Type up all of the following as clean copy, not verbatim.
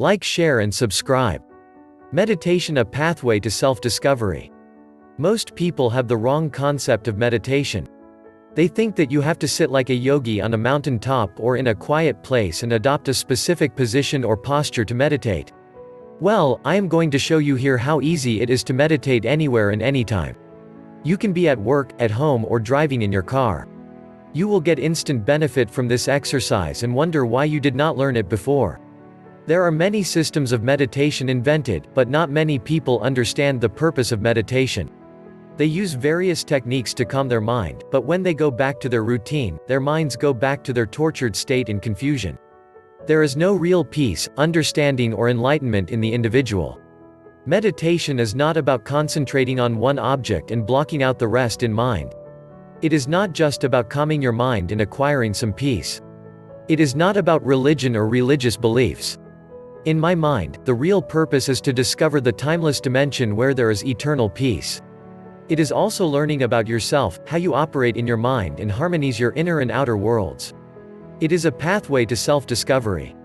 Like, share and subscribe. Meditation, a pathway to self-discovery. Most people have the wrong concept of meditation. They think that you have to sit like a yogi on a mountain top or in a quiet place and adopt a specific position or posture to meditate. Well, I am going to show you here how easy it is to meditate anywhere and anytime. You can be at work, at home, or driving in your car. You will get instant benefit from this exercise and wonder why you did not learn it before. There are many systems of meditation invented, but not many people understand the purpose of meditation. They use various techniques to calm their mind, but when they go back to their routine, their minds go back to their tortured state in confusion. There is no real peace, understanding, or enlightenment in the individual. Meditation is not about concentrating on one object and blocking out the rest in mind. It is not just about calming your mind and acquiring some peace. It is not about religion or religious beliefs. In my mind, the real purpose is to discover the timeless dimension where there is eternal peace. It is also learning about yourself, how you operate in your mind and harmonize your inner and outer worlds. It is a pathway to self-discovery.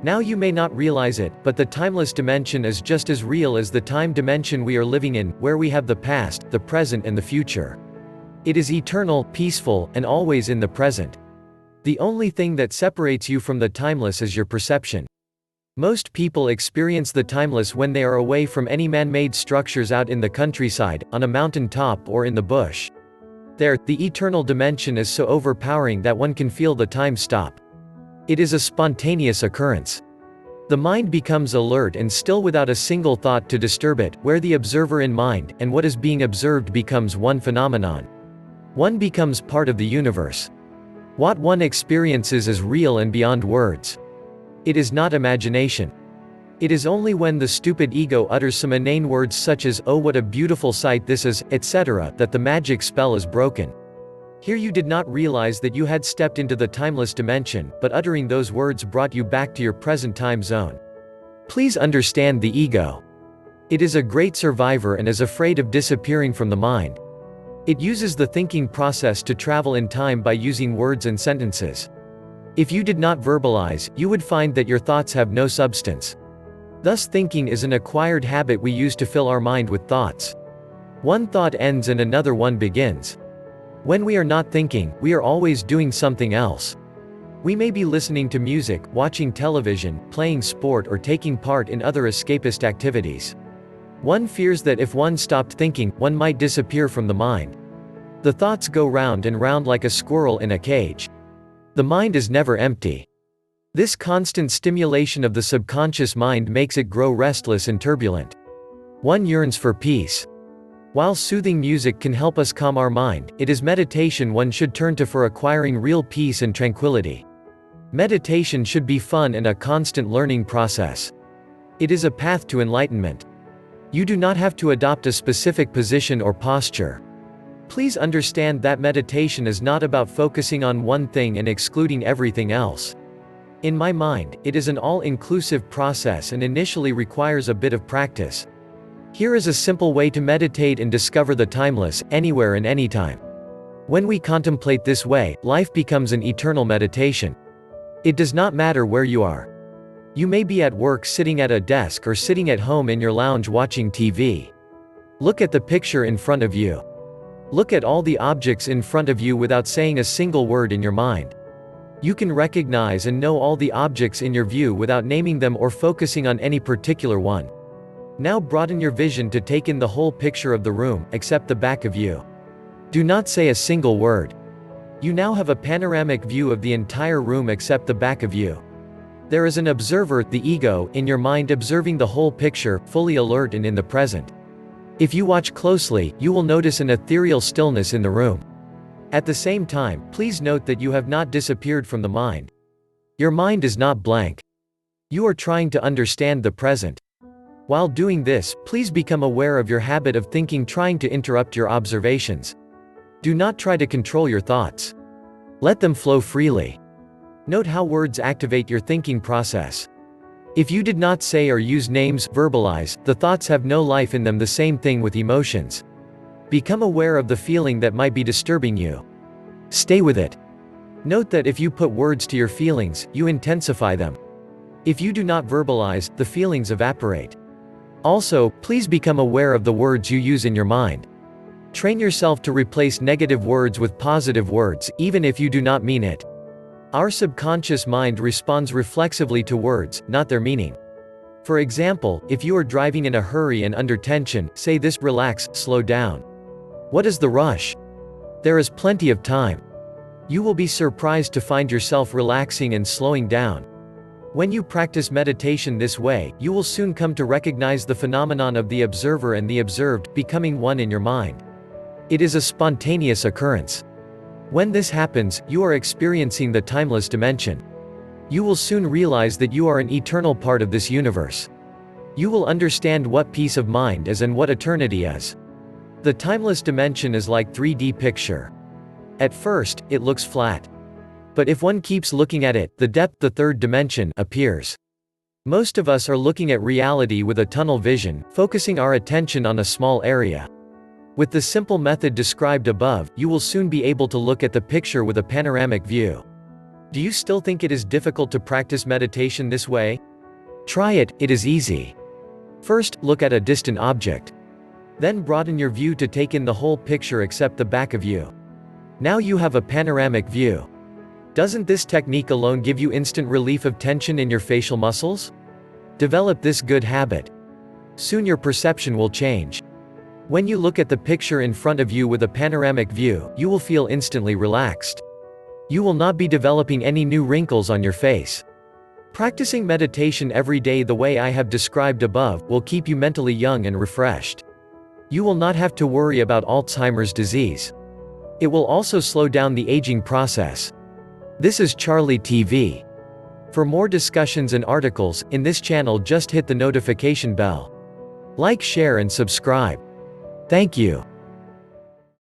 Now you may not realize it, but the timeless dimension is just as real as the time dimension we are living in, where we have the past, the present, and the future. It is eternal, peaceful, and always in the present. The only thing that separates you from the timeless is your perception. Most people experience the timeless when they are away from any man-made structures out in the countryside, on a mountain top, or in the bush. There, the eternal dimension is so overpowering that one can feel the time stop. It is a spontaneous occurrence. The mind becomes alert and still without a single thought to disturb it, where the observer in mind, and what is being observed becomes one phenomenon. One becomes part of the universe. What one experiences is real and beyond words. It is not imagination. It is only when the stupid ego utters some inane words such as, "Oh, what a beautiful sight this is," etc., that the magic spell is broken. Here you did not realize that you had stepped into the timeless dimension, but uttering those words brought you back to your present time zone. Please understand the ego. It is a great survivor and is afraid of disappearing from the mind. It uses the thinking process to travel in time by using words and sentences. If you did not verbalize, you would find that your thoughts have no substance. Thus, thinking is an acquired habit we use to fill our mind with thoughts. One thought ends and another one begins. When we are not thinking, we are always doing something else. We may be listening to music, watching television, playing sport, or taking part in other escapist activities. One fears that if one stopped thinking, one might disappear from the mind. The thoughts go round and round like a squirrel in a cage. The mind is never empty. This constant stimulation of the subconscious mind makes it grow restless and turbulent. One yearns for peace. While soothing music can help us calm our mind, it is meditation one should turn to for acquiring real peace and tranquility. Meditation should be fun and a constant learning process. It is a path to enlightenment. You do not have to adopt a specific position or posture. Please understand that meditation is not about focusing on one thing and excluding everything else. In my mind, it is an all-inclusive process and initially requires a bit of practice. Here is a simple way to meditate and discover the timeless, anywhere and anytime. When we contemplate this way, life becomes an eternal meditation. It does not matter where you are. You may be at work sitting at a desk or sitting at home in your lounge watching TV. Look at the picture in front of you. Look at all the objects in front of you without saying a single word in your mind. You can recognize and know all the objects in your view without naming them or focusing on any particular one. Now broaden your vision to take in the whole picture of the room, except the back of you. Do not say a single word. You now have a panoramic view of the entire room except the back of you. There is an observer, the ego, in your mind observing the whole picture, fully alert and in the present. If you watch closely, you will notice an ethereal stillness in the room. At the same time, please note that you have not disappeared from the mind. Your mind is not blank. You are trying to understand the present. While doing this, please become aware of your habit of thinking trying to interrupt your observations. Do not try to control your thoughts. Let them flow freely. Note how words activate your thinking process. If you did not say or use names, verbalize, the thoughts have no life in them. The same thing with emotions. Become aware of the feeling that might be disturbing you. Stay with it. Note that if you put words to your feelings, you intensify them. If you do not verbalize, the feelings evaporate. Also, please become aware of the words you use in your mind. Train yourself to replace negative words with positive words, even if you do not mean it. Our subconscious mind responds reflexively to words, not their meaning. For example, if you are driving in a hurry and under tension, say this: relax, slow down. What is the rush? There is plenty of time. You will be surprised to find yourself relaxing and slowing down. When you practice meditation this way, you will soon come to recognize the phenomenon of the observer and the observed, becoming one in your mind. It is a spontaneous occurrence. When this happens, you are experiencing the timeless dimension. You will soon realize that you are an eternal part of this universe. You will understand what peace of mind is and what eternity is. The timeless dimension is like 3D picture. At first, it looks flat. But if one keeps looking at it, the depth, the third dimension, appears. Most of us are looking at reality with a tunnel vision, focusing our attention on a small area. With the simple method described above, you will soon be able to look at the picture with a panoramic view. Do you still think it is difficult to practice meditation this way? Try it, it is easy. First, look at a distant object. Then broaden your view to take in the whole picture except the back of you. Now you have a panoramic view. Doesn't this technique alone give you instant relief of tension in your facial muscles? Develop this good habit. Soon your perception will change. When you look at the picture in front of you with a panoramic view, you will feel instantly relaxed. You will not be developing any new wrinkles on your face. Practicing meditation every day the way I have described above will keep you mentally young and refreshed. You will not have to worry about Alzheimer's disease. It will also slow down the aging process. This is Charlie TV. For more discussions and articles, in this channel just hit the notification bell. Like, share and subscribe. Thank you.